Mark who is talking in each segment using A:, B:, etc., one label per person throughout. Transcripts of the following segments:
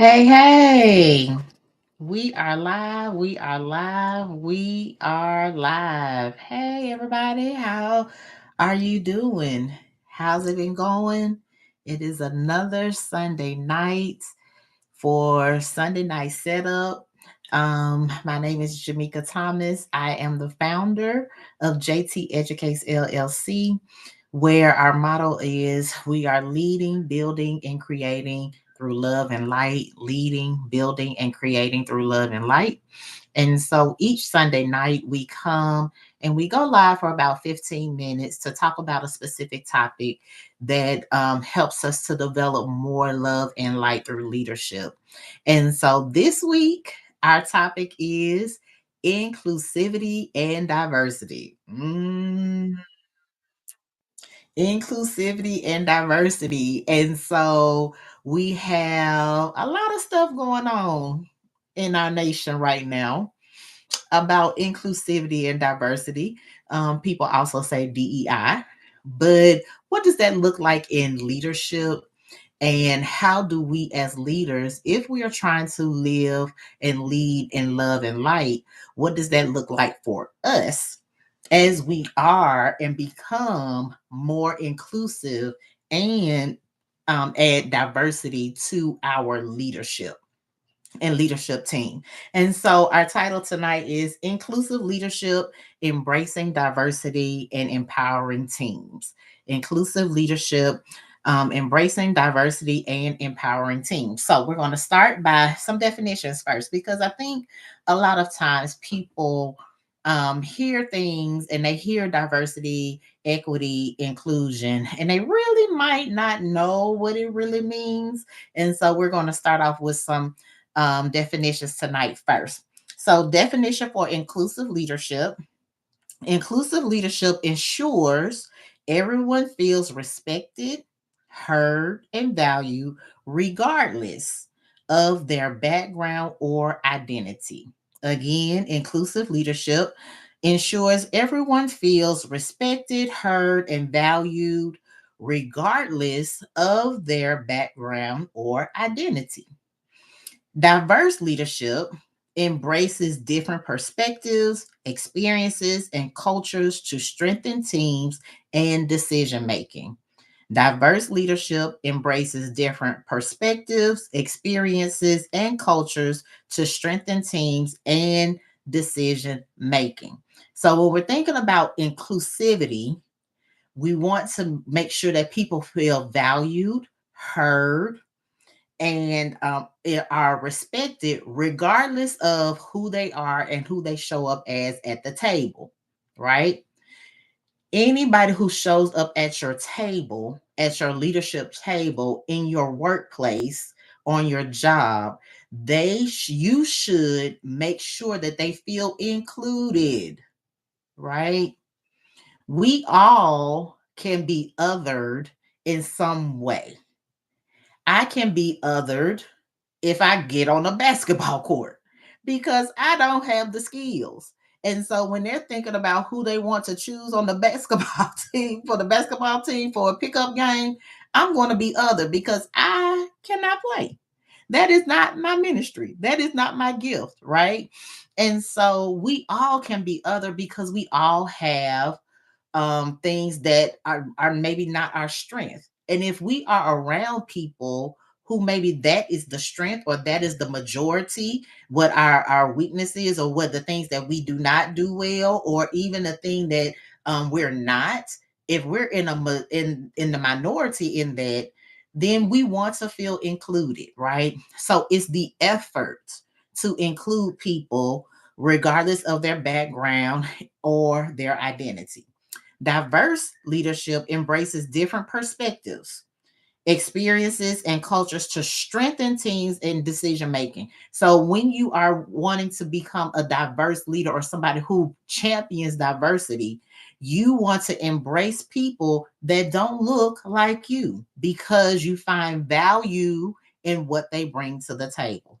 A: Hey, hey, we are live. We are live. We are live. Hey, everybody, how are you doing? How's it been going? It is another Sunday night for Sunday Night Setup. My name is Jameka Thomas. I am the founder of JTEducates LLC, where our motto is we are leading, building, and creating through love and light, leading, building, and creating through love and light. And so each Sunday night, we come and we go live for about 15 minutes to talk about a specific topic that helps us to develop more love and light through leadership. And so this week, our topic is inclusivity and diversity. Inclusivity and diversity. And so we have a lot of stuff going on in our nation right now about inclusivity and diversity. People also say DEI, but what does that look like in leadership? And how do we, as leaders, if we are trying to live and lead in love and light, what does that look like for us as we are and become more inclusive and add diversity to our leadership and leadership team? And so our title tonight is Inclusive Leadership, Embracing Diversity and Empowering Teams. Inclusive leadership, embracing diversity and empowering teams. So we're going to start by some definitions first, because I think a lot of times people hear things and they hear diversity, equity, inclusion, and they really might not know what it really means. And so we're going to start off with some definitions tonight first. So, definition for inclusive leadership: inclusive leadership ensures everyone feels respected, heard, and valued, regardless of their background or identity. Again, inclusive leadership ensures everyone feels respected, heard, and valued, regardless of their background or identity. Diverse leadership embraces different perspectives, experiences, and cultures to strengthen teams and decision making. Diverse leadership embraces different perspectives, experiences, and cultures to strengthen teams and decision making. So, when we're thinking about inclusivity, we want to make sure that people feel valued, heard, and are respected regardless of who they are and who they show up as at the table, right? Anybody who shows up at your table, at your leadership table, in your workplace, on your job, you should make sure that they feel included, right? We all can be othered in some way. I can be othered if I get on a basketball court because I don't have the skills. And so when they're thinking about who they want to choose on the basketball team for the basketball team for a pickup game, I'm going to be other because I cannot play. That is not my ministry. That is not my gift, right? And so we all can be other because we all have things that are maybe not our strength. And if we are around people who maybe that is the strength or that is the majority, what our weakness is, or what the things that we do not do well, or even the thing that we're not, if we're in the minority in that, then we want to feel included, right? So it's the effort to include people regardless of their background or their identity. Diverse leadership embraces different perspectives, experiences, and cultures to strengthen teams in decision making. So, when you are wanting to become a diverse leader or somebody who champions diversity, you want to embrace people that don't look like you because you find value in what they bring to the table.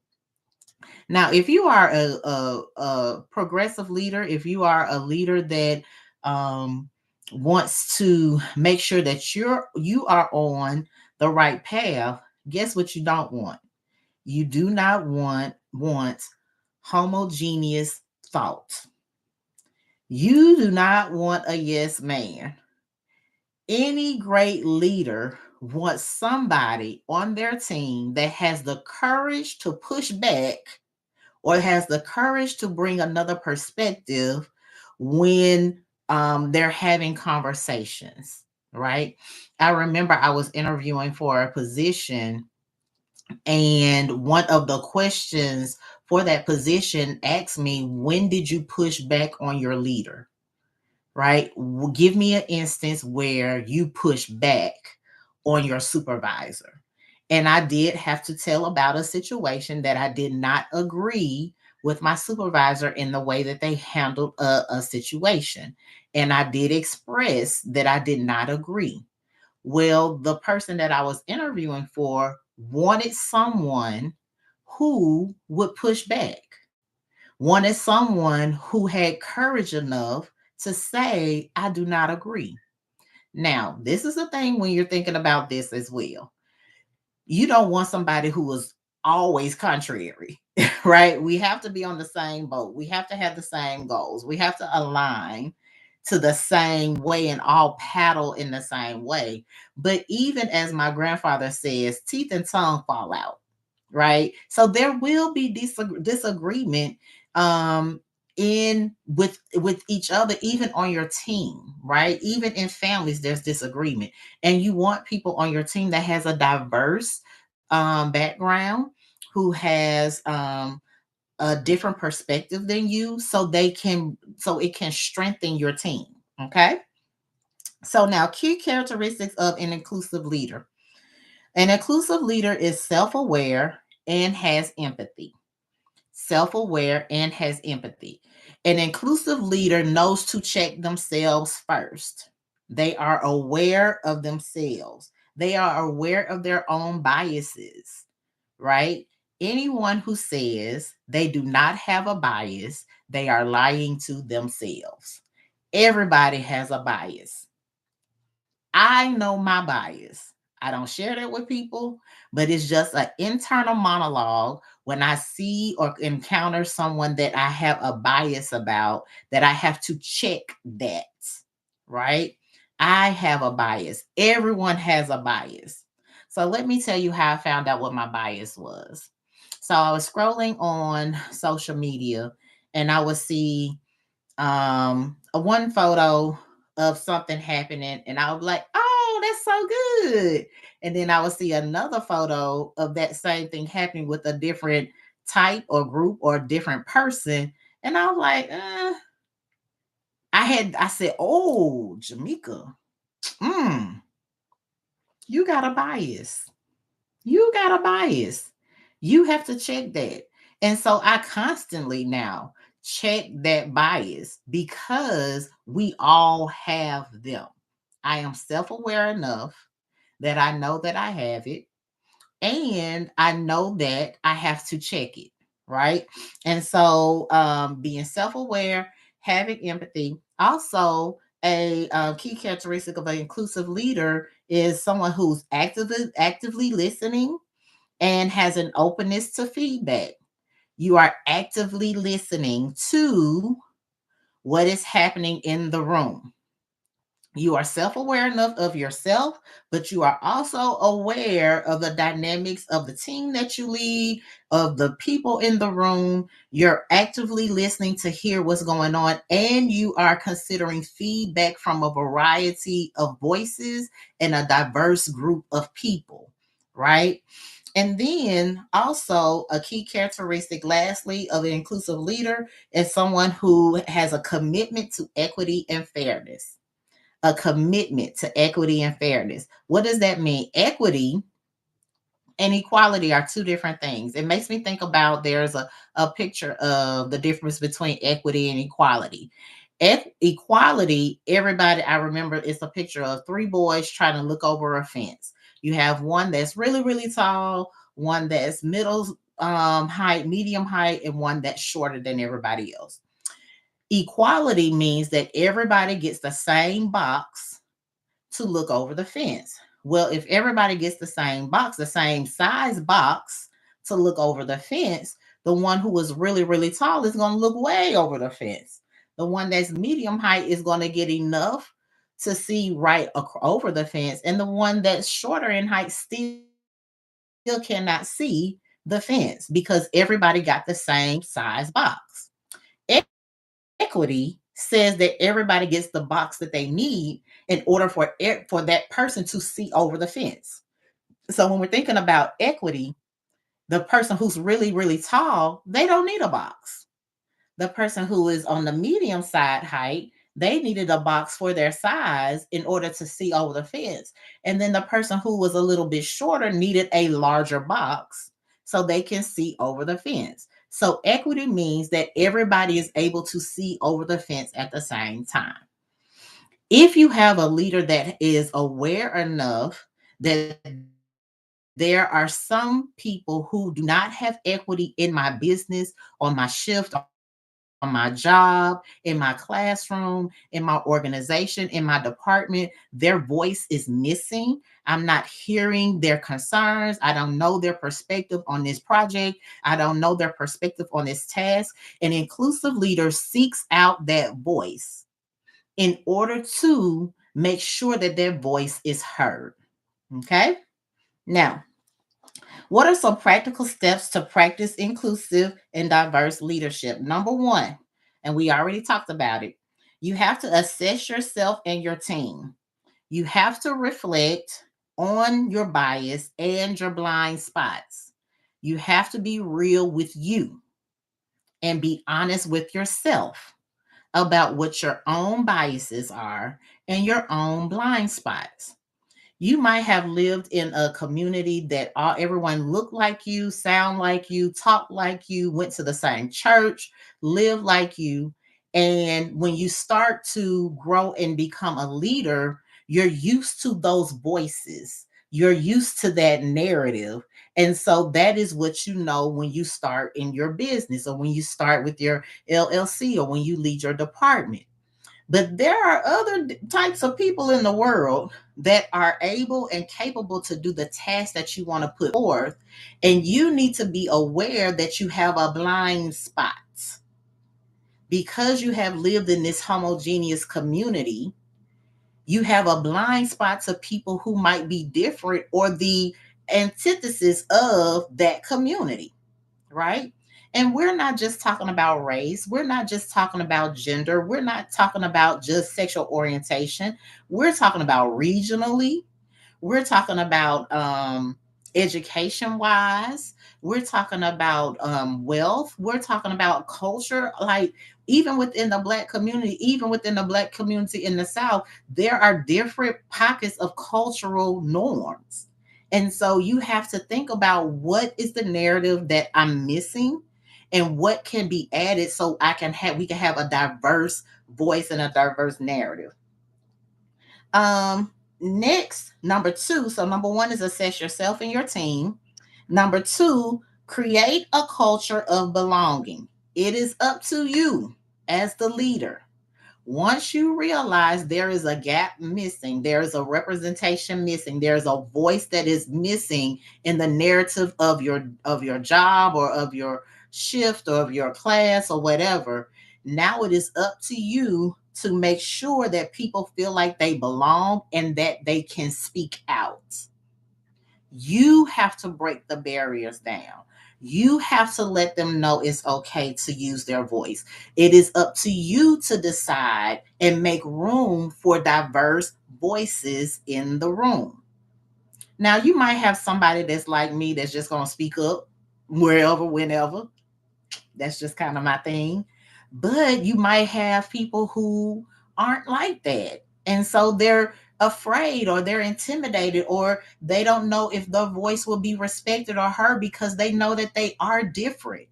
A: Now, if you are a progressive leader, if you are a leader that um, wants to make sure that you are on the right path, guess what you don't want? You do not want homogeneous thought. You do not want a yes man. Any great leader wants somebody on their team that has the courage to push back or has the courage to bring another perspective when they're having conversations, right? I remember I was interviewing for a position, and one of the questions for that position asked me, when did you push back on your leader? Right? Give me an instance where you push back on your supervisor. And I did have to tell about a situation that I did not agree with my supervisor in the way that they handled a situation. And I did express that I did not agree. Well, the person that I was interviewing for wanted someone who would push back, wanted someone who had courage enough to say, I do not agree. Now, this is a thing when you're thinking about this as well. You don't want somebody who is always contrary, right? We have to be on the same boat. We have to have the same goals. We have to align to the same way and all paddle in the same way. But even as my grandfather says, teeth and tongue fall out, right? So there will be disagreement in with each other, even on your team, right? Even in families there's disagreement, and you want people on your team that has a diverse background, who has a different perspective than you, so it can strengthen your team. Okay, so now key characteristics of an inclusive leader. An inclusive leader is self-aware and has empathy. Self-aware and has empathy. An inclusive leader knows to check themselves first. They are aware of themselves. They are aware of their own biases, right? Anyone who says they do not have a bias, they are lying to themselves. Everybody has a bias. I know my bias. I don't share that with people, but it's just an internal monologue when I see or encounter someone that I have a bias about, that I have to check that, right? I have a bias. Everyone has a bias. So let me tell you how I found out what my bias was. So I was scrolling on social media, and I would see a one photo of something happening, and I would be like, oh, that's so good. And then I would see another photo of that same thing happening with a different type or group or different person. And I was like, I said, oh, Jameka, mm, you got a bias. You got a bias. You have to check that. And so I constantly now check that bias because we all have them. I am self aware enough that I know that I have it, and I know that I have to check it, right? And so being self aware, having empathy, also a key characteristic of an inclusive leader is someone who's actively listening and has an openness to feedback. You are actively listening to what is happening in the room. You are self aware enough of yourself, but you are also aware of the dynamics of the team that you lead, of the people in the room. You're actively listening to hear what's going on, and you are considering feedback from a variety of voices and a diverse group of people, right? And then also a key characteristic, lastly, of an inclusive leader is someone who has a commitment to equity and fairness. A commitment to equity and fairness. What does that mean? Equity and equality are two different things. It makes me think about, there's a picture of the difference between equity and equality. Equality, everybody, I remember it's a picture of three boys trying to look over a fence. You have one that's really, really tall, one that's middle height, medium height, and one that's shorter than everybody else. Equality means that everybody gets the same box to look over the fence. Well, if everybody gets the same box, the same size box, to look over the fence. The one who is really, really tall is going to look way over the fence. The one that's medium height is going to get enough to see right over the fence. And the one that's shorter in height still cannot see the fence because everybody got the same size box. Equity says that everybody gets the box that they need in order for that person to see over the fence. So when we're thinking about equity, the person who's really, really tall, they don't need a box. The person who is on the medium side height, they needed a box for their size in order to see over the fence. And then the person who was a little bit shorter needed a larger box so they can see over the fence. So equity means that everybody is able to see over the fence at the same time. If you have a leader that is aware enough that there are some people who do not have equity in my business, on my shift, on my job, in my classroom, in my organization, in my department, their voice is missing. I'm not hearing their concerns. I don't know their perspective on this project. I don't know their perspective on this task. An inclusive leader seeks out that voice in order to make sure that their voice is heard. Okay? Now, what are some practical steps to practice inclusive and diverse leadership? Number one, and we already talked about it, you have to assess yourself and your team. You have to reflect on your bias and your blind spots. You have to be real with you and be honest with yourself about what your own biases are and your own blind spots. You might have lived in a community that everyone looked like you, sound like you, talked like you, went to the same church, lived like you. And when you start to grow and become a leader, you're used to those voices. You're used to that narrative. And so that is what you know when you start in your business or when you start with your LLC or when you lead your department. But there are other types of people in the world that are able and capable to do the task that you want to put forth. And you need to be aware that you have a blind spot because you have lived in this homogeneous community. You have a blind spot to people who might be different or the antithesis of that community, right? And we're not just talking about race. We're not just talking about gender. We're not talking about just sexual orientation. We're talking about regionally. We're talking about education wise. We're talking about wealth. We're talking about culture. Like, even within the Black community, even within the Black community in the South, there are different pockets of cultural norms. And so you have to think about what is the narrative that I'm missing and what can be added so we can have a diverse voice and a diverse narrative. Next, number two. So number one is assess yourself and your team. Number two, create a culture of belonging. It is up to you as the leader. Once you realize there is a gap missing, there is a representation missing, there's a voice that is missing in the narrative of your job or of your shift or of your class or whatever, now it is up to you to make sure that people feel like they belong and that they can speak out. You have to break the barriers down. You have to let them know it's okay to use their voice. It is up to you to decide and make room for diverse voices in the room. Now, you might have somebody that's like me that's just going to speak up wherever, whenever. That's just kind of my thing. But you might have people who aren't like that. And so they're afraid or they're intimidated or they don't know if their voice will be respected or heard because they know that they are different.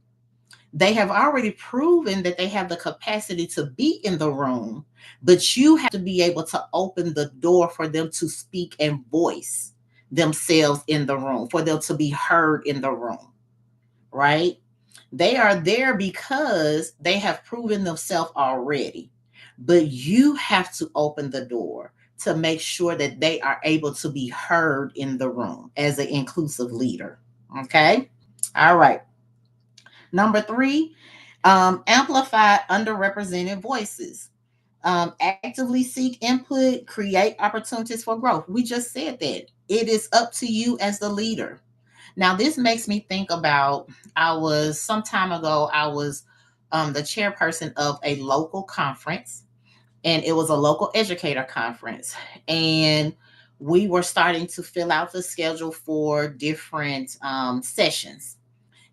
A: They have already proven that they have the capacity to be in the room, but you have to be able to open the door for them to speak and voice themselves in the room, for them to be heard in the room, right? They are there because they have proven themselves already. But you have to open the door to make sure that they are able to be heard in the room as an inclusive leader. Okay. All right. Number three, amplify underrepresented voices. Actively seek input, create opportunities for growth. We just said that. It is up to you as the leader. Now, this makes me think about some time ago, I was the chairperson of a local conference, and it was a local educator conference. And we were starting to fill out the schedule for different sessions.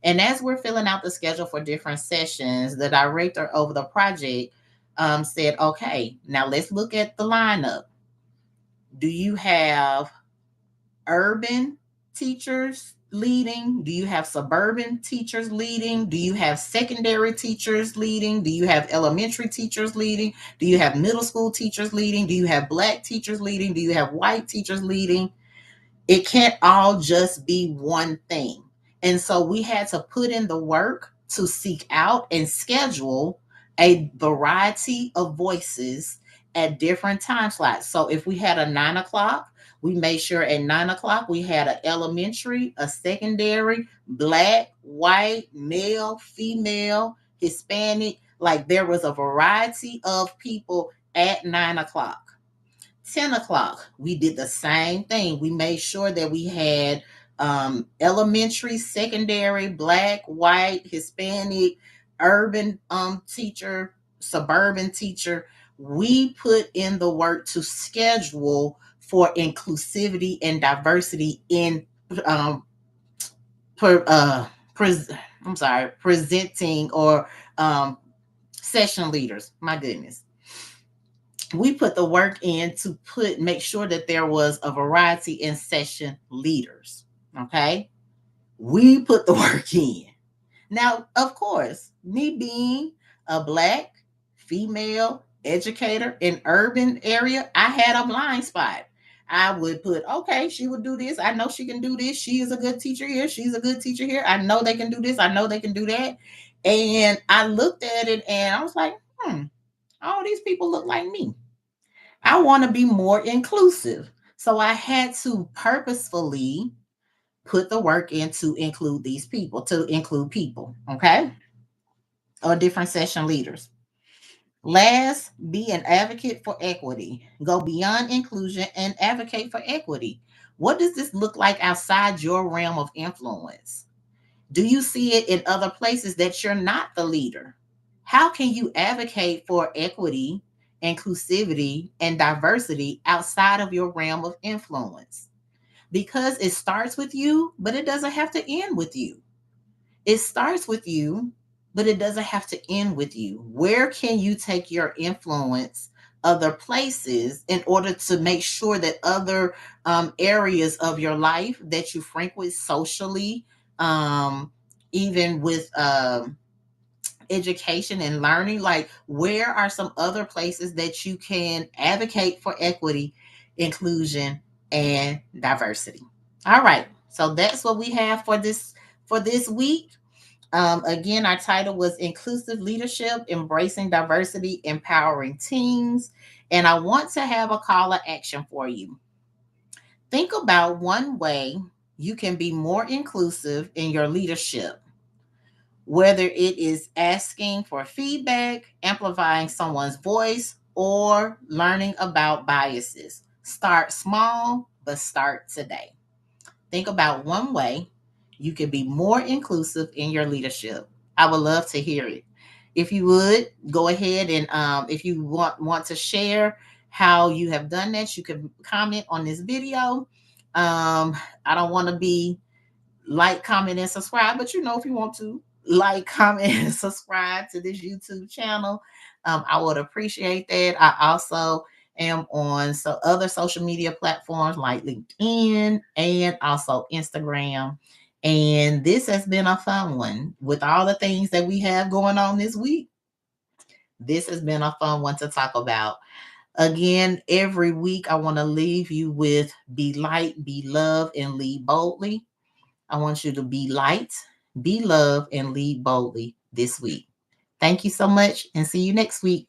A: And as we're filling out the schedule for different sessions, the director over the project said, okay, now let's look at the lineup. Do you have urban teachers leading? Do you have suburban teachers leading? Do you have secondary teachers leading? Do you have elementary teachers leading? Do you have middle school teachers leading? Do you have black teachers leading? Do you have white teachers leading? It can't all just be one thing. And so we had to put in the work to seek out and schedule a variety of voices at different time slots. So if we had a 9 o'clock, we made sure at 9 o'clock we had an elementary, a secondary, black, white, male, female, Hispanic. Like there was a variety of people at 9 o'clock. 10 o'clock, we did the same thing. We made sure that we had elementary, secondary, black, white, Hispanic, urban teacher, suburban teacher. We put in the work to schedule for inclusivity and diversity in um, per, pres- presenting or um, session leaders. My goodness, we put the work in to make sure that there was a variety in session leaders. Okay. We put the work in. Now, of course, me being a black female educator in urban area, I had a blind spot. I would put, okay, she would do this. I know she can do this. She is a good teacher here. She's a good teacher here. I know they can do this. I know they can do that. And I looked at it and I was like, all these people look like me. I want to be more inclusive. So I had to purposefully put the work in to include these people, to include people, okay? Or different session leaders. Last, be an advocate for equity. Go beyond inclusion and advocate for equity. What does this look like outside your realm of influence? Do you see it in other places that you're not the leader? How can you advocate for equity, inclusivity, and diversity outside of your realm of influence? Because it starts with you, but it doesn't have to end with you. It starts with you, but it doesn't have to end with you. Where can you take your influence other places in order to make sure that other areas of your life that you frequent socially, um, even with education and learning, like where are some other places that you can advocate for equity, inclusion, and diversity? All right, so that's what we have for this week. Again, our title was Inclusive Leadership, Embracing Diversity, Empowering Teams. And I want to have a call to action for you. Think about one way you can be more inclusive in your leadership, whether it is asking for feedback, amplifying someone's voice, or learning about biases. Start small, but start today. Think about one way you could be more inclusive in your leadership. I would love to hear it. If you would go ahead and if you want to share how you have done that, you can comment on this video. I don't want to be like, comment, and subscribe. But if you want to like, comment, and subscribe to this YouTube channel, I would appreciate that. I also am on other social media platforms like LinkedIn and also Instagram. And this has been a fun one with all the things that we have going on this week. This has been a fun one to talk about. Again, every week I want to leave you with be light, be love, and lead boldly. I want you to be light, be love, and lead boldly this week. Thank you so much, and see you next week.